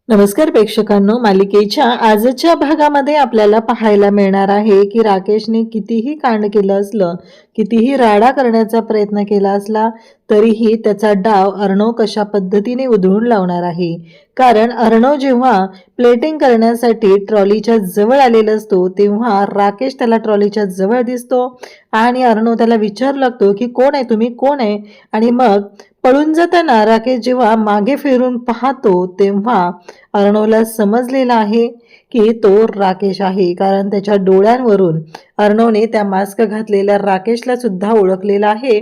नमस्कार प्रेक्षकांनो, मालिकेच्या आजच्या भागामध्ये आपल्याला पाहायला मिळणार आहे की राकेशने कितीही कांड केलं असलं, कितीही राडा करण्याचा प्रयत्न केला असला तरीही त्याचा डाव अर्णव कशा पद्धतीने उधळून लावणार आहे. कारण अर्णव जेव्हा प्लेटिंग करण्यासाठी ट्रॉलीच्या जवळ आलेला असतो तेव्हा राकेश त्याला ट्रॉलीच्या जवळ दिसतो आणि अर्णव त्याला विचारू लागतो की कोण आहे तुम्ही, कोण आहे. आणि मग पळून जाताना राकेश जेव्हा मागे फिरून पाहतो तेव्हा अर्णवला समजलेला आहे की तो राकेश आहे, कारण त्याच्या डोळ्यांवरून अर्णवने त्या मास्क घातलेल्या राकेशला सुद्धा ओळखलेला आहे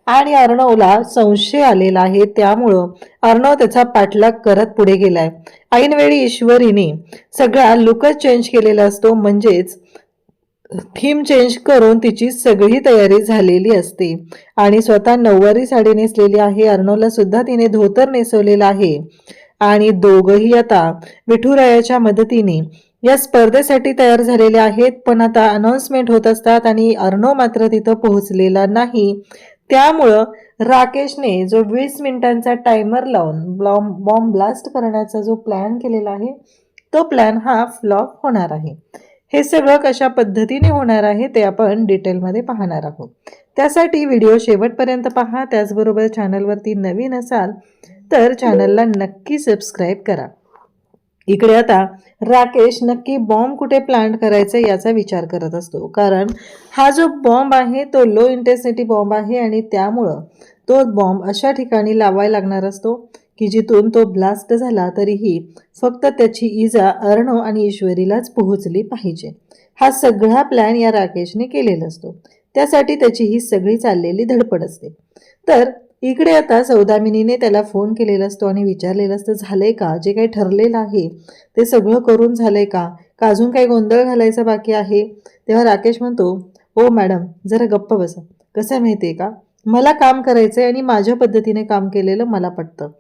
आणि अर्णवला संशय आलेला आहे. त्यामुळं अर्णव त्याचा पाठलाग करत पुढे गेलाय. ऐनवेळी ईश्वरीने सगळा लुकच चेंज केलेला असतो, म्हणजेच थीम चेंज करून तिची सगळी तयारी झालेली असते आणि स्वतः नऊवारी साडी नेसलेली आहे. अर्णवला सुद्धा तिने धोतर नेसवलेला आहे आणि दोघंही आता विठुरायाच्या मदतीने या स्पर्धेसाठी तयार झालेले आहेत. पण आता अनाउन्समेंट होत असतात आणि अर्णव मात्र तिथं पोहोचलेला नाही. त्यामुळं राकेशने जो 20 मिनिटांचा टायमर लावून बॉम्ब ब्लास्ट करण्याचा जो प्लॅन केलेला आहे तो प्लॅन हा फ्लॉप होणार आहे. हे सगळं कशा पद्धतीने होणार आहे ते आपण डिटेलमध्ये पाहणार आहोत. त्यासाठी व्हिडिओ शेवटपर्यंत पहा. त्याचबरोबर चॅनलवरती नवीन असाल तर चॅनलला नक्की सबस्क्राईब करा. इकडे आता राकेश नक्की बॉम्ब कुठे प्लांट करायचा याचा विचार करत असतो, कारण हा जो बॉम्ब आहे तो लो इंटेन्सिटी बॉम्ब आहे आणि त्यामुळं तो बॉम्ब अशा ठिकाणी लावायला लागणार असतो की जिथून तो ब्लास्ट झाला तरीही फक्त त्याची इजा अर्णव आणि ईश्वरीलाच पोहोचली पाहिजे. हा सगळा प्लॅन या राकेशने केलेला असतो. त्यासाठी त्याची ही सगळी चाललेली धडपड असते. तर इकडे आता सौदामिनीने त्याला फोन केलेला असतो आणि विचारलेलं असतं, झालंय का, जे काही ठरलेलं आहे ते सगळं करून झालंय का अजून काही गोंधळ घालायचा बाकी आहे. तेव्हा राकेश म्हणतो, हो मॅडम जरा गप्प बसा. कसं आहे माहिती आहे का, मला काम करायचं आहे आणि माझ्या पद्धतीने काम केलेलं मला पटतं.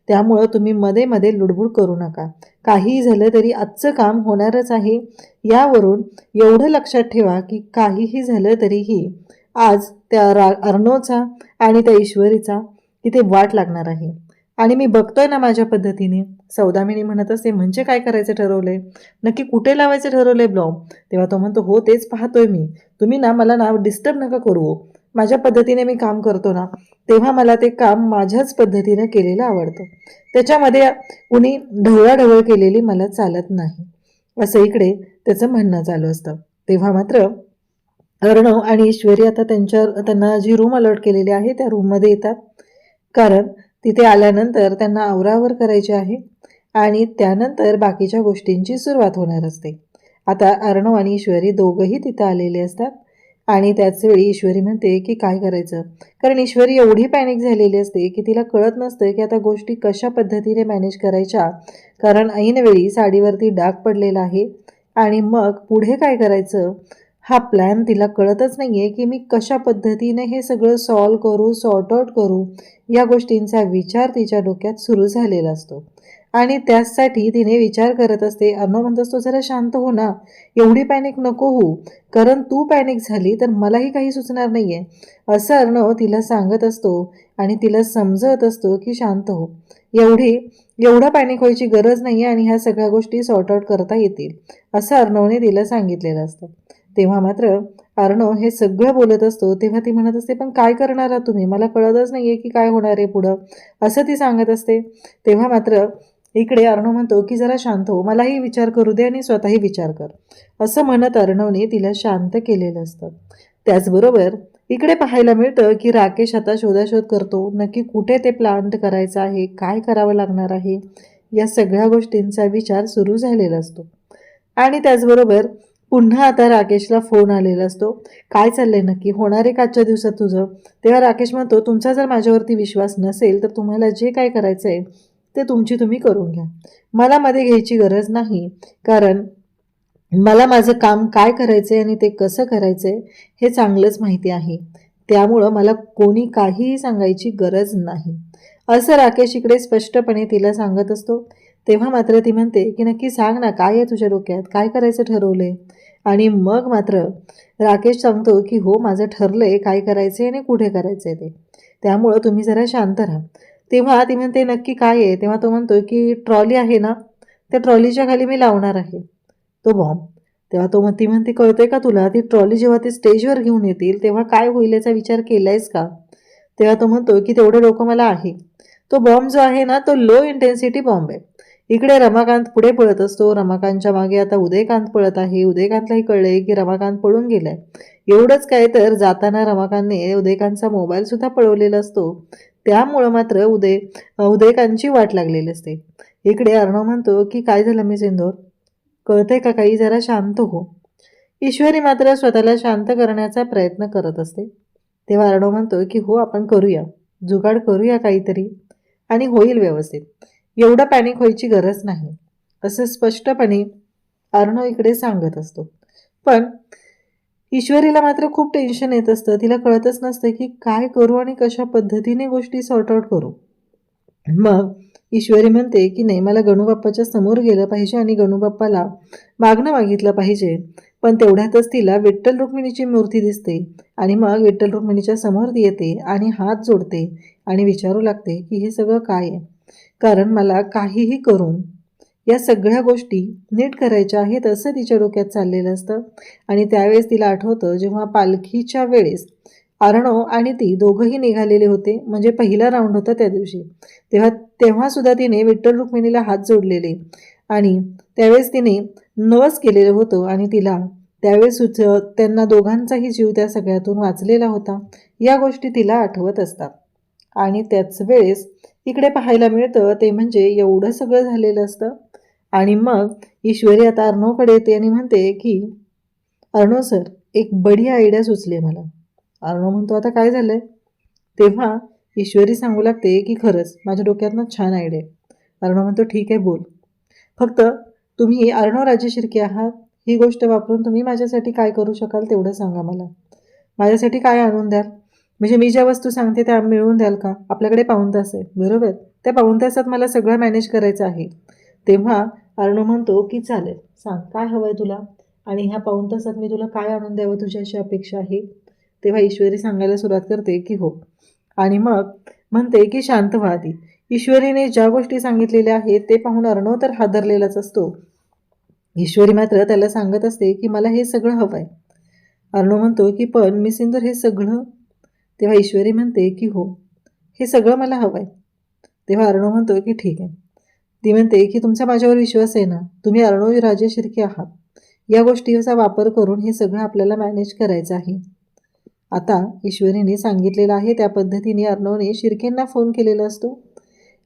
त्यामुळं तुम्ही मध्ये मध्ये लुडबुड करू नका. काहीही झालं तरी आजचं काम होणारच आहे. यावरून एवढं लक्षात ठेवा की काहीही झालं तरीही आज त्या अर्णवचा आणि त्या ईश्वरीचा तिथे वाट लागणार आहे आणि मी बघतोय ना माझ्या पद्धतीने. सौदामिनी म्हणत असते, म्हणजे काय करायचं ठरवलंय, नक्की कुठे लावायचं ठरवलंय ब्लॉम्ब. तेव्हा तो म्हणतो, हो तेच पाहतोय मी. तुम्ही ना मला ना डिस्टर्ब नका करू. माझ्या पद्धतीने मी काम करतो ना, तेव्हा मला ते काम माझ्याच पद्धतीने केलेलं आवडतं. त्याच्यामध्ये कुणी ढवळाढवळ केलेली मला चालत नाही, असं इकडे त्याचं म्हणणं चालू असतं. तेव्हा मात्र अर्णव आणि ईश्वरी आता त्यांना जी रूम अलॉट केलेली आहे त्या रूममध्ये येतात, कारण तिथे आल्यानंतर त्यांना आवरावर करायचे आहे आणि त्यानंतर बाकीच्या गोष्टींची सुरुवात होणार असते. आता अर्णव आणि ईश्वरी दोघंही तिथं आलेले असतात आणि त्याचवेळी ईश्वरी म्हणते की काय करायचं, कारण ईश्वरी एवढी पॅनिक झालेली असते की तिला कळत नसतं की आता गोष्टी कशा पद्धतीने मॅनेज करायच्या, कारण ऐनवेळी साडीवरती डाग पडलेला आहे आणि मग पुढे काय करायचं हा प्लॅन तिला कळतच नाही आहे की मी कशा पद्धतीने हे सगळं सॉल्व करू, सॉर्ट आउट करू. या गोष्टींचा विचार तिच्या डोक्यात सुरू झालेला असतो आणि त्यासाठी तिने विचार करत असते. अर्णव म्हणत असतो, जरा शांत हो ना, एवढी पॅनिक नको हो, कारण तू पॅनिक झाली तर मलाही काही सुचणार नाही आहे, असं अर्णव तिला सांगत असतो आणि तिला समजत असतो की शांत हो, एवढं पॅनिक व्हायची गरज नाही आहे आणि ह्या सगळ्या गोष्टी सॉर्ट आउट करता येतील, असं अर्णवने तिला सांगितलेलं असतं. तेव्हा मात्र अर्णव हे सगळं बोलत असतो तेव्हा ती म्हणत असते, पण काय करणार आहात तुम्ही, मला कळतच नाही आहे की काय होणार आहे पुढं, असं ती सांगत असते. तेव्हा मात्र इकडे अर्णव म्हणतो की जरा शांत हो, मलाही विचार करू दे आणि स्वतःही विचार कर, असं म्हणत अर्णवने तिला शांत केलेलं असतं. त्याचबरोबर इकडे पाहायला मिळतं की राकेश आता शोधाशोध करतो, नक्की कुठे ते प्लांट करायचं आहे, काय करावं लागणार आहे, या सगळ्या गोष्टींचा विचार सुरू झालेला असतो. आणि त्याचबरोबर पुन्हा आता राकेशला फोन आलेला असतो, काय चाललंय नक्की, होणार आहे का आजच्या दिवसात तुझं. तेव्हा राकेश म्हणतो, तुमचा जर माझ्यावरती विश्वास नसेल तर तुम्हाला जे काय करायचं आहे ते तुम्ही करून घ्या, मला मध्ये घ्यायची गरज नाही, कारण मला माझं काम काय करायचं आहे आणि ते कसं करायचं आहे हे चांगलंच माहिती आहे. त्यामुळं मला कोणी काहीही सांगायची गरज नाही, असं राकेश इकडे स्पष्टपणे तिला सांगत असतो. तेव्हा मात्र ती म्हणते की नक्की सांग ना, काय आहे तुझ्या डोक्यात, काय करायचं ठरवलंय. आणि मग मात्र राकेश सांगतो की हो माझं ठरलंय काय करायचं आहे आणि कुठे करायचं आहे ते, त्यामुळं तुम्ही जरा शांत राहा. तेव्हा ती म्हणते नक्की काय आहे. तेव्हा तो म्हणतो की ट्रॉली आहे ना, त्या ट्रॉलीच्या खाली मी लावणार आहे तो बॉम्ब. तेव्हा ती म्हणते, कळतंय का तुला, ती ट्रॉली जेव्हा ते स्टेजवर घेऊन येतील तेव्हा काय होईल याचा विचार केलायस का? तेव्हा तो म्हणतो की तेवढं डोकं मला आहे. तो बॉम्ब जो आहे ना तो लो इंटेन्सिटी बॉम्ब आहे. इकडे रमाकांत पुढे पळत असतो. रमाकांतच्या मागे आता उदयकांत पळत आहे. उदयकांतलाही कळलंय की रमाकांत पळून गेलाय. एवढंच काय तर जाताना रमाकांतने उदयकांतचा मोबाईल सुद्धा पळवलेला असतो. त्यामुळं मात्र उदयकांतची वाट लागलेली असते. इकडे अर्णव म्हणतो की काय झालं मी सिंदूर, कळतंय का काही, जरा शांत हो. ईश्वरी मात्र स्वतःला शांत करण्याचा प्रयत्न करत असते. तेव्हा अर्णव म्हणतो की हो आपण करूया, जुगाड करूया काहीतरी आणि होईल व्यवस्थित, एवढं पॅनिक व्हायची गरज नाही, असं स्पष्टपणे अर्णव इकडे सांगत असतो. पण ईश्वरीला मात्र खूप टेन्शन येत असतं. तिला कळतच नसतं की काय करू आणि कशा पद्धतीने गोष्टी सॉर्ट आउट करू. मग ईश्वरी म्हणते की नाही, मला गणूबाप्पाच्या समोर गेलं पाहिजे आणि गणूबाप्पाला मागणं मागितलं पाहिजे. पण तेवढ्यातच तिला विठ्ठल रुक्मिणीची मूर्ती दिसते आणि मग विठ्ठल रुक्मिणीच्या समोर ती येते आणि हात जोडते आणि विचारू लागते की हे सगळं काय आहे, कारण मला काहीही करून या सगळ्या गोष्टी नीट करायच्या आहेत असं तिच्या डोक्यात चाललेलं असतं. आणि त्यावेळेस तिला आठवतं जेव्हा पालखीच्या वेळेस अर्णव आणि ती दोघंही निघालेले होते, म्हणजे पहिला राऊंड होता त्या दिवशी, तेव्हा सुद्धा तिने विठ्ठल रुक्मिणीला हात जोडलेले आणि त्यावेळेस तिने नवस केलेलं होतं आणि तिला त्यावेळेस त्यांना दोघांचाही जीव त्या सगळ्यातून वाचलेला होता. या गोष्टी तिला आठवत असतात. आणि त्याच वेळेस इकडे पाहायला मिळतं ते म्हणजे एवढं सगळं झालेलं असतं. आणि मग ईश्वरी आता अर्णवकडे येते आणि म्हणते की अर्णव सर, एक बढिया आयडिया सुचली मला. अर्णव म्हणतो आता काय झालंय? तेव्हा ईश्वरी सांगू लागते की खरंच माझ्या डोक्यातनं छान आयडिया आहे. अर्णव म्हणतो ठीक आहे बोल, फक्त तुम्ही अर्णव राजे शिर्के आहात, ही गोष्ट वापरून तुम्ही माझ्यासाठी काय करू शकाल तेवढं सांगा मला. माझ्यासाठी काय आणून द्याल, म्हणजे मी ज्या वस्तू सांगते त्या मिळवून द्याल का? आपल्याकडे पाऊण तास आहे बरोबर, त्या पाऊण तासात मला सगळं मॅनेज करायचं आहे. तेव्हा अर्णव म्हणतो की चालेल, सांग काय हवं आहे तुला आणि ह्या पाऊण तासात मी तुला काय आणून द्यावं तुझी अशी अपेक्षा आहे. तेव्हा ईश्वरी सांगायला सुरुवात करते की हो, आणि मग म्हणते की शांत व्हा आधी. ईश्वरीने ज्या गोष्टी सांगितलेल्या आहेत ते पाहून अर्णव तर हादरलेलाच असतो. ईश्वरी मात्र त्याला सांगत असते की मला हे सगळं हवं आहे. अर्णव म्हणतो की पण मी सिंदूर हे सगळं, तेव्हा ईश्वरी म्हणते की हो हे सगळं मला हवं आहे. तेव्हा अर्णव म्हणतो की ठीक आहे. ती म्हणते की तुमचा माझ्यावर विश्वास आहे ना, तुम्ही अर्णव राजे शिर्के आहात, या गोष्टीचा वापर करून हे सगळं आपल्याला मॅनेज करायचं आहे. आता ईश्वरीने सांगितलेलं आहे त्या पद्धतीने अर्णवने शिर्केंना फोन केलेला असतो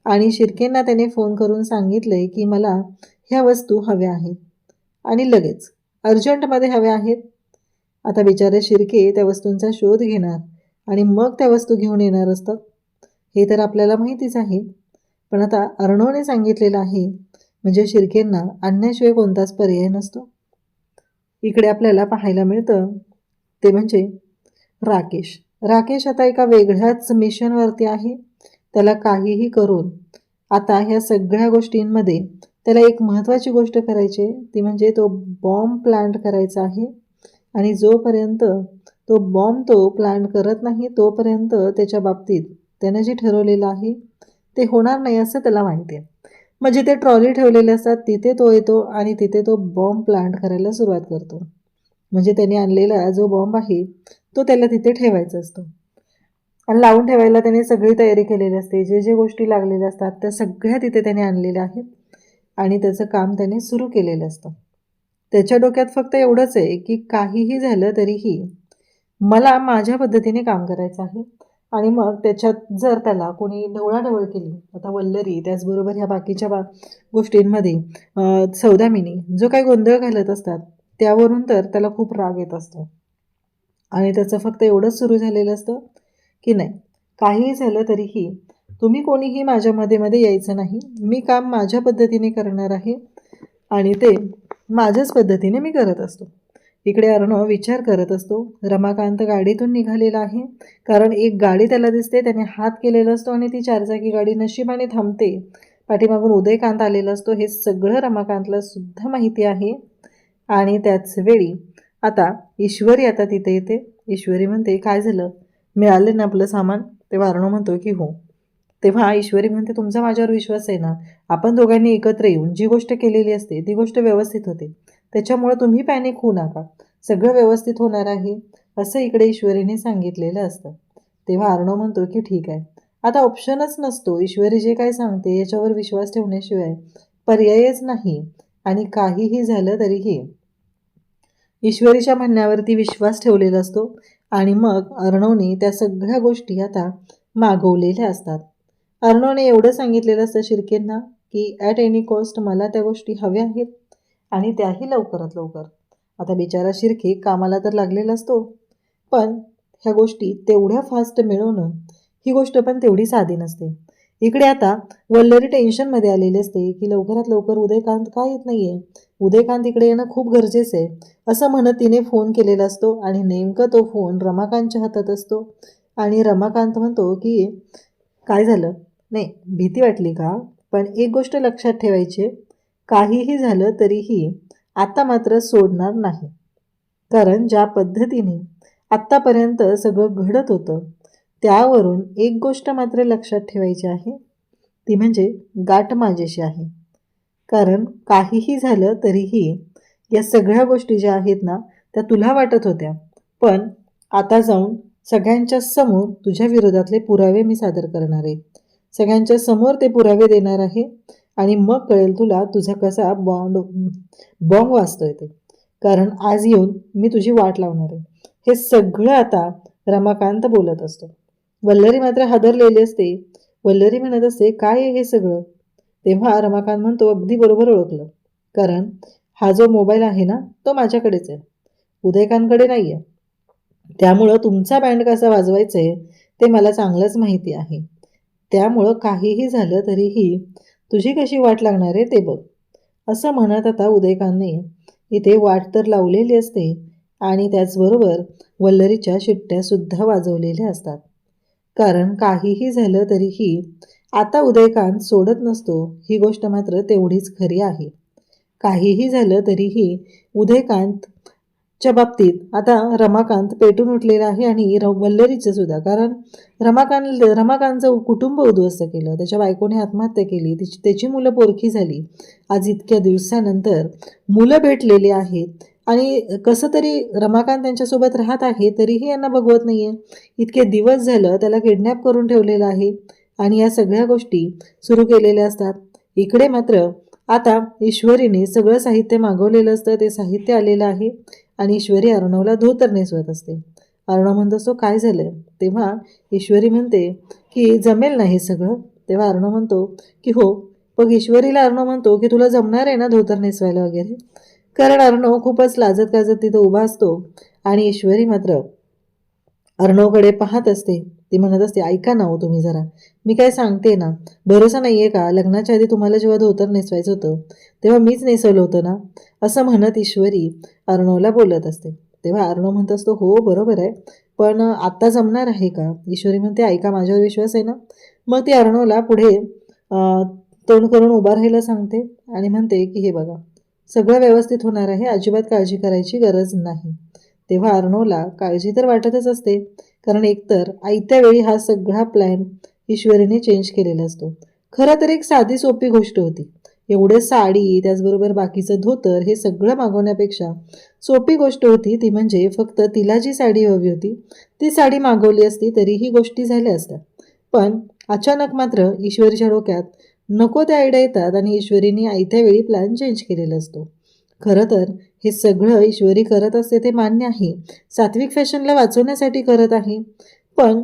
आणि शिर्केंना त्याने फोन करून सांगितलंय की मला ह्या वस्तू हव्या आहेत आणि लगेच अर्जंटमध्ये हव्या आहेत. आता बिचारे शिर्के त्या वस्तूंचा शोध घेणार आणि मग त्या वस्तू घेऊन येणार असतात, हे तर आपल्याला माहितीच आहे. पण आता अर्णवने सांगितलेलं आहे म्हणजे शिर्केंना आणण्याशिवाय कोणताच पर्याय नसतो. इकडे आपल्याला पाहायला मिळतं ते म्हणजे राकेश आता एका वेगळ्याच मिशनवरती आहे. त्याला काहीही करून आता ह्या सगळ्या गोष्टींमध्ये त्याला एक महत्त्वाची गोष्ट करायची आहे, ती म्हणजे तो बॉम्ब प्लांट करायचा आहे. आणि जोपर्यंत तो बॉम्ब प्लांट करत नाही तोपर्यंत त्याच्या बाबतीत त्यानं जे ठरवलेलं आहे ते होणार नाही असं त्याला माहिती आहे. म्हणजे ते ट्रॉली ठेवलेले असतात तिथे तो येतो आणि तिथे तो बॉम्ब प्लांट करायला सुरुवात करतो. म्हणजे त्याने आणलेला जो बॉम्ब आहे तो त्याला तिथे ठेवायचा असतो आणि लावून ठेवायला त्याने सगळी तयारी केलेली असते. जे गोष्टी लागलेल्या असतात त्या सगळ्या तिथे त्याने आणलेल्या आहेत आणि त्याचं काम त्याने सुरू केलेलं असतं. त्याच्या डोक्यात फक्त एवढंच आहे की काहीही झालं तरीही मला माझ्या पद्धतीने काम करायचं आहे. आणि मग त्याच्यात जर त्याला कोणी ढवळाढवळ केली, आता वल्लरी त्याचबरोबर ह्या बाकीच्या गोष्टींमध्ये सौदामिनी जो काही गोंधळ घालत असतात त्यावरून तर त्याला खूप राग येत असतो. आणि त्याचं फक्त एवढंच सुरू झालेलं असतं की नाही, काहीही झालं तरीही तुम्ही कोणीही माझ्या मध्ये यायचं नाही, मी काम माझ्या पद्धतीने करणार आहे आणि ते माझ्याच पद्धतीने मी करत असतो. इकडे अर्णव विचार करत असतो. रमाकांत गाडीतून निघालेला आहे, कारण एक गाडी त्याला दिसते, त्याने हात केलेला असतो आणि ती चारचाकी गाडी नशिबाने थांबते. पाठीमागून उदयकांत आलेला असतो. हे सगळं रमाकांतला सुद्धा माहिती आहे. आणि त्याच वेळी आता ईश्वरी आता तिथे येते. ईश्वरी म्हणते काय झालं, मिळालं ना आपलं सामान? तेव्हा अर्णव म्हणतो की हो. तेव्हा ईश्वरी म्हणते, तुमचा माझ्यावर विश्वास आहे ना, आपण दोघांनी एकत्र येऊन जी गोष्ट केलेली असते ती गोष्ट व्यवस्थित होते, त्याच्यामुळे तुम्ही पॅनिक होऊ नका, सगळं व्यवस्थित होणार आहे, असं इकडे ईश्वरीने सांगितलेलं असतं. तेव्हा अर्णव म्हणतो की ठीक आहे, आता ऑप्शनच नसतो, ईश्वरी जे काय सांगते याच्यावर विश्वास ठेवण्याशिवाय पर्यायच नाही. आणि काहीही झालं तरीही ईश्वरीच्या म्हणण्यावरती विश्वास ठेवलेला असतो. आणि मग अर्णवने त्या सगळ्या गोष्टी आता मागवलेल्या असतात. अर्णवने एवढं सांगितलेलं असतं शिर्केंना की ॲट एनी कॉस्ट मला त्या गोष्टी हव्या आहेत आणि त्याही लवकरात लवकर. आता बिचारा शिर्के कामाला तर लागलेला असतो, पण ह्या गोष्टी तेवढ्या फास्ट मिळवणं ही गोष्ट पण तेवढी साधी नसते. इकडे आता वल्लरी टेन्शनमध्ये आलेली असते की लवकरात लवकर उदयकांत का येत नाही आहे, उदयकांत इकडे येणं खूप गरजेचं आहे, असं म्हणत तिने फोन केलेला असतो. आणि नेमकं तो फोन रमाकांतच्या हातात असतो. आणि रमाकांत म्हणतो की काय झालं, नाही भीती वाटली का, पण एक गोष्ट लक्षात ठेवायची, काहीही झालं तरीही आता मात्र सोडणार नाही. कारण ज्या पद्धतीने आत्तापर्यंत सगळं घडत होतं त्यावरून एक गोष्ट मात्र लक्षात ठेवायची आहे, ती म्हणजे गाठ माझ्याशी आहे. कारण काहीही झालं तरीही या सगळ्या गोष्टी ज्या आहेत ना त्या तुला वाटत होत्या, पण आता जाऊन सगळ्यांच्या समोर तुझ्या विरोधातले पुरावे मी सादर करणार आहे, सगळ्यांच्या समोर ते पुरावे देणार आहे. आणि मग कळेल तुला तुझा कसा बॉंग वाजतोय ते. कारण आज येऊन मी तुझी वाट लावणार आहे. हे सगळं आता रमाकांत बोलत असतो. वल्लरी मात्र हादरलेली असते. वल्लरी म्हणत असते, काय आहे हे सगळं. तेव्हा रमाकांत म्हणतो, अगदी बरोबर ओळखलं, कारण हा जो मोबाईल आहे ना तो माझ्याकडेच आहे, उदयकांतकडे नाही आहे. त्यामुळं तुमचा बँड कसा वाजवायचा आहे ते मला चांगलंच माहिती आहे. त्यामुळं काहीही झालं तरीही तुझी कशी वाट लागणार आहे ते बघ, असं म्हणत आता उदयकांतने इथे वाट तर लावलेली असते आणि त्याचबरोबर वल्लरीच्या शिट्ट्यासुद्धा वाजवलेल्या असतात. कारण काहीही झालं तरीही आता उदयकांत सोडत नसतो, ही गोष्ट मात्र तेवढीच खरी आहे. काहीही झालं तरीही उदयकांतच्या बाबतीत आता रमाकांत पेटून उठलेला आहे आणि वल्लरीचं सुद्धा. कारण रमाकांतचं कुटुंब उद्ध्वस्त केलं, त्याच्या बायकोने आत्महत्या केली, त्याची मुलं पोरकी झाली, आज इतक्या दिवसानंतर मुलं भेटलेली आहेत आणि कसं तरी रमाकांत त्यांच्यासोबत राहत आहे तरीही यांना बघवत नाही आहे. इतके दिवस झालं त्याला किडनॅप करून ठेवलेलं आहे आणि या सगळ्या गोष्टी सुरू केलेल्या असतात. इकडे मात्र आता ईश्वरीने सगळं साहित्य मागवलेलं असतं, ते साहित्य आलेलं आहे आणि ईश्वरी अर्णवला धोतर नेसवत असते. अर्णव म्हणत असतो, काय झालं. तेव्हा ईश्वरी म्हणते की जमेल ना हे सगळं. तेव्हा अर्णव म्हणतो की हो. मग ईश्वरीला अर्णव म्हणतो की तुला जमणार आहे ना धोतर नेसवायला वगैरे. कारण अर्णव खूपच लाजत गाजत तिथं उभा असतो आणि ईश्वरी मात्र अर्णवकडे पाहत असते. ती म्हणत असते, ऐका ना हो तुम्ही जरा, मी काय सांगते ना, भरोसा नाही आहे का, लग्नाच्या आधी तुम्हाला जेव्हा धोतर नेसवायचं होतं तेव्हा मीच नेसवलं होतं ना, असं म्हणत ईश्वरी अर्णवला बोलत असते. तेव्हा अर्णव म्हणत असतो, हो बरोबर आहे, पण आत्ता जमणार आहे का. ईश्वरी म्हणते, ऐका माझ्यावर विश्वास आहे ना. मग ती अर्णवला पुढे तोंड करून उभा राहायला सांगते आणि म्हणते की हे बघा, सगळं व्यवस्थित होणार आहे, अजिबात काळजी करायची गरज नाही. तेव्हा अर्णवला काळजी तर वाटतच असते, कारण एकतर आयत्या वेळी हा सगळा प्लॅन ईश्वरीने चेंज केलेला असतो. खरं तर एक साधी सोपी गोष्ट होती, एवढे साडी त्याचबरोबर बाकीचं धोतर हे सगळं मागवण्यापेक्षा सोपी गोष्ट होती ती म्हणजे फक्त तिला जी साडी हवी होती ती साडी मागवली असती तरीही गोष्टी झाल्या असत्या. पण अचानक मात्र ईश्वरीच्या डोक्यात नको त्या आयडिया येतात आणि ईश्वरीने आयत्या वेळी प्लॅन चेंज केलेला असतो. खरं तर हे सगळं ईश्वरी करत असते ते मान्य आहे, सात्विक फॅशनला वाचवण्यासाठी करत आहे, पण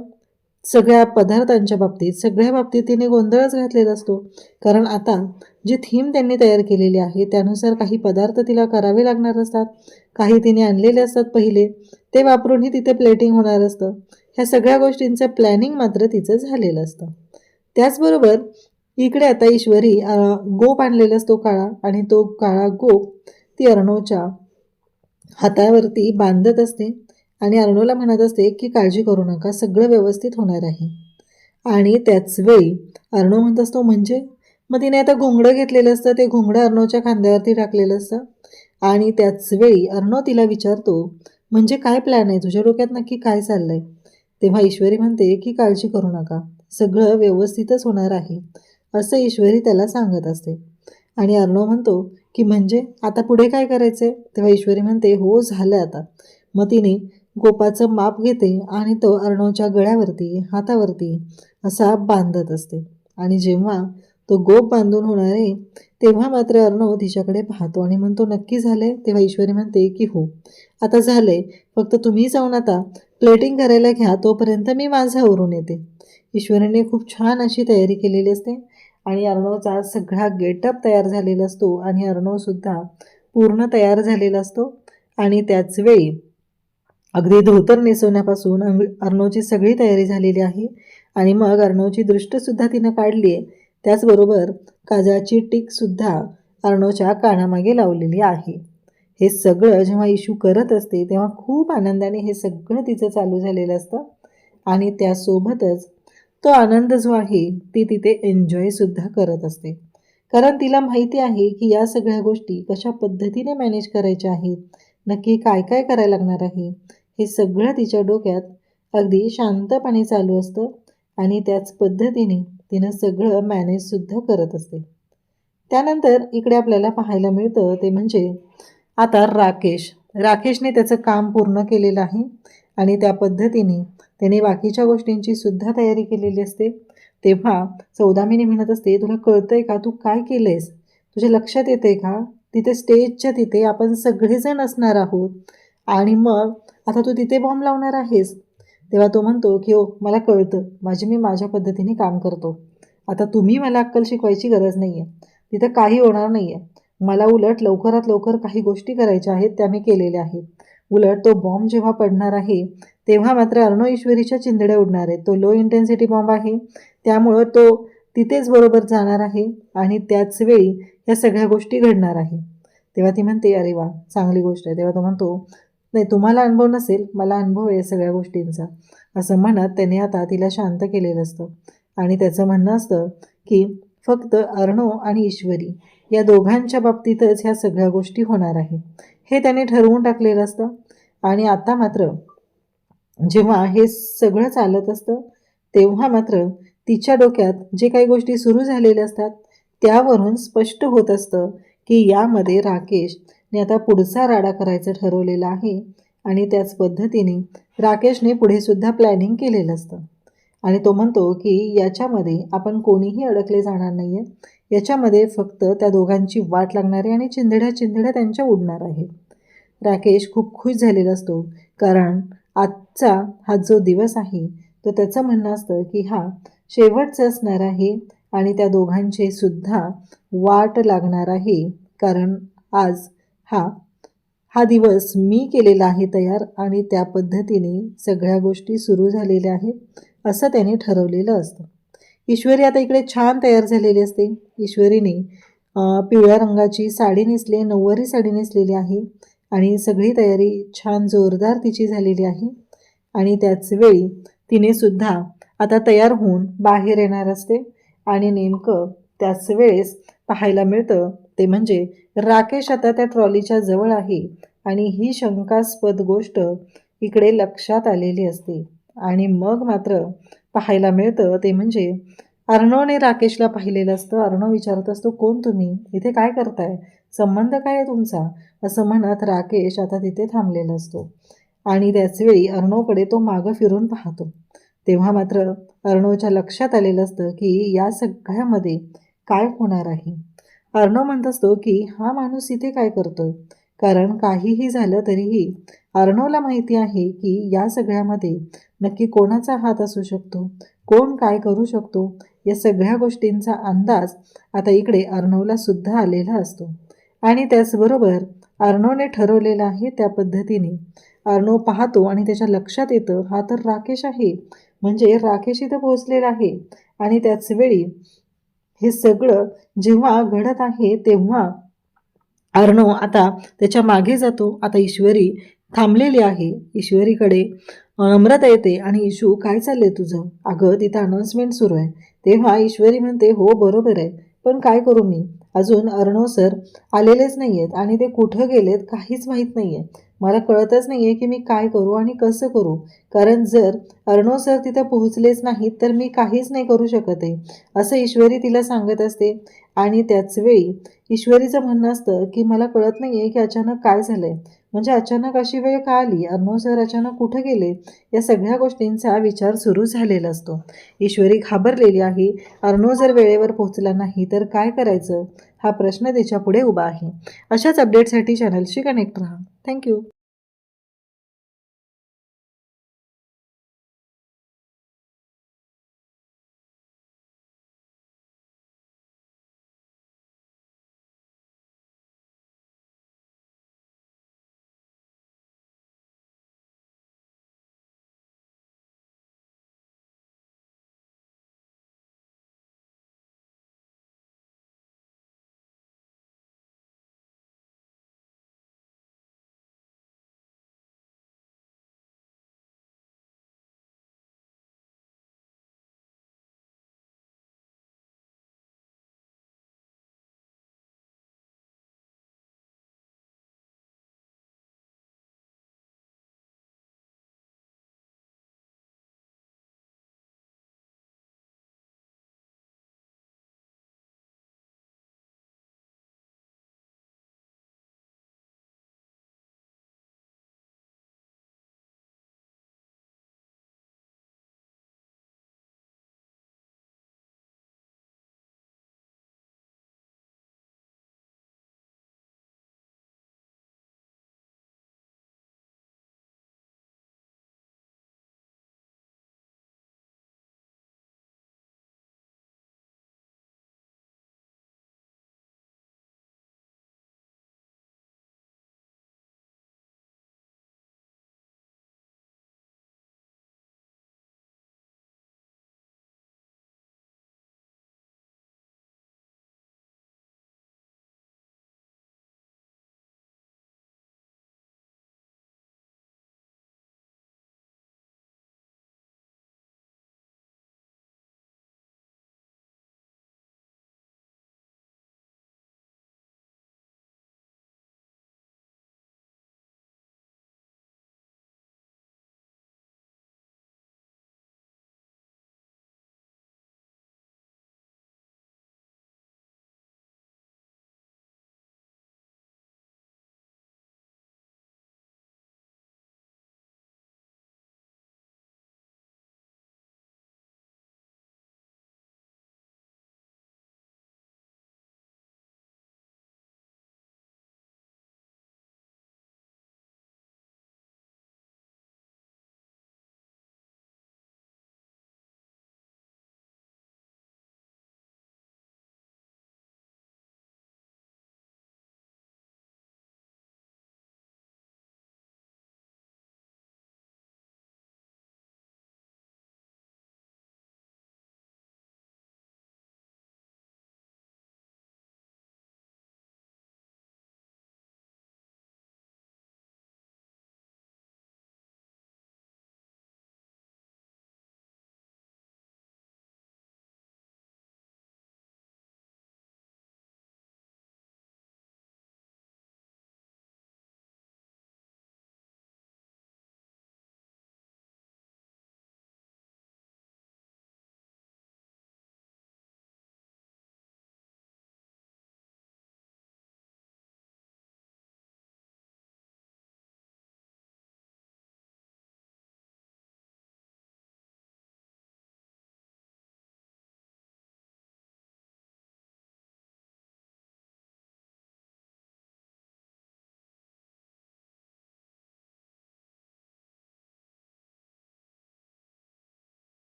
सगळ्या पदार्थांच्या बाबतीत सगळ्या बाबतीत तिने गोंधळच घातलेला असतो. कारण आता जी थीम त्यांनी तयार केलेली आहे त्यानुसार काही पदार्थ तिला करावे लागणार असतात, काही तिने आणलेले असतात पहिले, ते वापरूनही तिथे प्लेटिंग होणार असतं. ह्या सगळ्या गोष्टींचं प्लॅनिंग मात्र तिचं झालेलं असतं. त्याचबरोबर इकडे आता ईश्वरी गोप आणलेला असतो काळा, आणि तो काळा गोप ती अर्णवच्या हातावरती बांधत असते आणि अर्णवला म्हणत असते की काळजी करू नका, सगळं व्यवस्थित होणार आहे. आणि त्याच वेळी अर्णव म्हणत असतो, म्हणजे मग तिने आता घोंगडं घेतलेलं असतं, ते घोंगडं अर्णवच्या खांद्यावरती टाकलेलं असतं. आणि त्याच वेळी अर्णव तिला विचारतो, म्हणजे काय प्लॅन आहे तुझ्या डोक्यात, नक्की काय चाललंय. तेव्हा ईश्वरी म्हणते की काळजी करू नका, सगळं व्यवस्थितच होणार आहे असं ईश्वरी त्याला सांगत असते. आणि अर्णव म्हणतो की म्हणजे आता पुढे काय करायचंय? तेव्हा ईश्वरी म्हणते हो झालं आता. मग तिने गोपाचं माप घेते आणि तो अर्णवच्या गळ्यावरती हातावरती असा बांधत असते. आणि जेव्हा तो गोप बांधून होणार आहे तेव्हा मात्र अर्णव तिच्याकडे पाहतो आणि म्हणतो नक्की झालंय? तेव्हा ईश्वरी म्हणते की हो आता झालंय, फक्त तुम्ही जाऊन आता प्लेटिंग करायला घ्या, तोपर्यंत मी माझं आवरून येते. ईश्वरीने खूप छान अशी तयारी केलेली असते आणि अर्णवचा सगळा गेटअप तयार झालेला असतो आणि अर्णवसुद्धा पूर्ण तयार झालेला असतो. आणि त्याच वेळी अगदी धोतर नेसवण्यापासून अर्णवची सगळी तयारी झालेली आहे. आणि मग अर्णवची दृष्टसुद्धा तिनं काढली आहे. त्याचबरोबर काजळाची टीकसुद्धा अर्णवच्या कानामागे लावलेली आहे. हे सगळं जेव्हा इशू करत असते तेव्हा खूप आनंदाने हे सगळं तिचं चालू झालेलं असतं. आणि त्यासोबतच तो आनंद जो आहे ती तिथे एन्जॉयसुद्धा करत असते. कारण तिला माहिती आहे की या सगळ्या गोष्टी कशा पद्धतीने मॅनेज करायच्या आहेत, नक्की काय काय करायला लागणार आहे, हे सगळं तिच्या डोक्यात अगदी शांतपणे चालू असतं. आणि त्याच पद्धतीने तिनं सगळं मॅनेजसुद्धा करत असते. त्यानंतर इकडे आपल्याला पाहायला मिळतं ते म्हणजे आता राकेशने त्याचं काम पूर्ण केलेलं आहे आणि त्या पद्धतीने त्याने बाकीच्या गोष्टींची सुद्धा तयारी केलेली असते. तेव्हा सौदामिनी म्हणत असते तुला कळतंय का तू काय केलंयस? तुझ्या लक्षात येतंय का? तिथे स्टेजच्या तिथे आपण सगळेजण असणार आहोत आणि मग आता तू तिथे बॉम्ब लावणार आहेस. तेव्हा तो म्हणतो की हो मला कळतं, मी माझ्या पद्धतीने काम करतो. आता तुम्ही मला अक्कल शिकवायची गरज नाही आहे. तिथं काही होणार नाही आहे. मला उलट लवकरात लवकर काही गोष्टी करायच्या आहेत त्या मी केलेल्या आहेत. उलट तो बॉम्ब जेव्हा पडणार आहे तेव्हा मात्र अर्णव ईश्वरीच्या चिंधड्या उडणार आहेत. तो लो इंटेन्सिटी बॉम्ब आहे त्यामुळं तो तिथेच बरोबर जाणार आहे आणि त्याच वेळी या सगळ्या गोष्टी घडणार आहे. तेव्हा ती म्हणते अरे वा चांगली गोष्ट आहे. तेव्हा तो म्हणतो नाही तुम्हाला अनुभव नसेल, मला अनुभव आहे सगळ्या गोष्टींचा, असं म्हणत त्याने आता तिला शांत केलेलं असतं. आणि त्याचं म्हणणं असतं की फक्त अर्णव आणि ईश्वरी या दोघांच्या बाबतीतच ह्या सगळ्या गोष्टी होणार आहेत हे त्याने ठरवून टाकलेलं असतं. आणि आता मात्र जेव्हा हे सगळं चालत असतं तेव्हा मात्र तिच्या डोक्यात जे काही गोष्टी सुरू झालेल्या असतात त्यावरून स्पष्ट होत असतं की यामध्ये राकेशने आता पुढचा राडा करायचं ठरवलेला आहे. आणि त्याच पद्धतीने राकेशने पुढेसुद्धा प्लॅनिंग केलेलं असतं. आणि तो म्हणतो की याच्यामध्ये आपण कोणीही अडकले जाणार नाही आहे, याच्यामध्ये फक्त त्या दोघांची वाट लागणार आहे आणि चिंधड्या त्यांच्या उडणार आहेत. राकेश खूप खुश झालेला असतो कारण आजचा हा जो दिवस आहे तो त्याचं म्हणणं असतं की हा शेवटचा असणार आहे आणि त्या दोघांचे सुद्धा वाट लागणार आहे. कारण आज हा दिवस मी केलेला आहे तयार आणि त्या पद्धतीने सगळ्या गोष्टी सुरू झालेल्या आहेत असं त्याने ठरवलेलं असतं. ईश्वरी आता इकडे छान तयार झालेली असते. ईश्वरीने पिवळ्या रंगाची साडी नेसली, नऊवारी साडी नेसलेली आहे आणि सगळी तयारी छान जोरदार तिची झालेली आहे. आणि त्याच वेळी तिने सुद्धा आता तयार होऊन बाहेर येणार असते. आणि नेमकं त्याच वेळेस पाहायला मिळतं ते म्हणजे राकेश आता त्या ट्रॉलीच्या जवळ आहे आणि ही शंकास्पद गोष्ट इकडे लक्षात आलेली असते. आणि मग मात्र पाहायला मिळतं ते म्हणजे अर्णवने राकेशला पाहिलेलं असतं. अर्णव विचारत असतो कोण तुम्ही, इथे काय करताय, संबंध काय आहे तुमचा, असं म्हणत राकेश आता तिथे थांबलेला असतो. आणि त्याचवेळी अर्णवकडे तो मागं फिरून पाहतो. तेव्हा मात्र अर्णवच्या लक्षात आलेलं असतं की या सगळ्यामध्ये काय होणार आहे. अर्णव म्हणत असतो की हा माणूस इथे काय करतोय, कारण काहीही झालं तरीही अर्णवला माहिती आहे की या सगळ्यामध्ये नक्की कोणाचा हात असू शकतो, कोण काय करू शकतो, या सगळ्या गोष्टींचा अंदाज आता इकडे अर्णवला सुद्धा आलेला असतो. आणि त्याचबरोबर अर्णवने ठरवलेलं आहे त्या पद्धतीने अर्णव पाहतो आणि त्याच्या लक्षात येतं हा तर राकेश आहे, म्हणजे राकेश इथं पोहोचलेला आहे. आणि त्याच वेळी हे सगळं जेव्हा घडत आहे तेव्हा अर्णव आता त्याच्या मागे जातो. आता ईश्वरी थांबलेली आहे. ईश्वरीकडे नम्रता येते आणि इशू काय चाललंय तुझं, अगं तिथं अनाउन्समेंट सुरू आहे. तेव्हा ईश्वरी म्हणते हो बरोबर आहे, पण काय करू मी, अजून अर्णव सर आलेलेच नाही आहेत आणि ते कुठं गेलेत काहीच माहीत नाही आहे. मला कळतच नाही आहे की मी काय करू आणि कसं करू. कारण जर अर्णव सर तिथं पोहोचलेच नाहीत तर मी काहीच नाही करू शकत आहे, असं ईश्वरी तिला सांगत असते. आणि त्याच वेळी ईश्वरीचं म्हणणं असतं की मला कळत नाही आहे की अचानक काय झालंय, म्हणजे अचानक अशी वेळ का आली, अर्णव सर अचानक कुठं गेले, या सगळ्या गोष्टींचा विचार सुरू झालेला असतो. ईश्वरी घाबरलेली आहे. अर्णव जर वेळेवर पोहोचला नाही तर काय करायचं, हा प्रश्न तिच्यापुढे उभा आहे. अशाच अपडेटसाठी चॅनलशी कनेक्ट राहा. थँक्यू.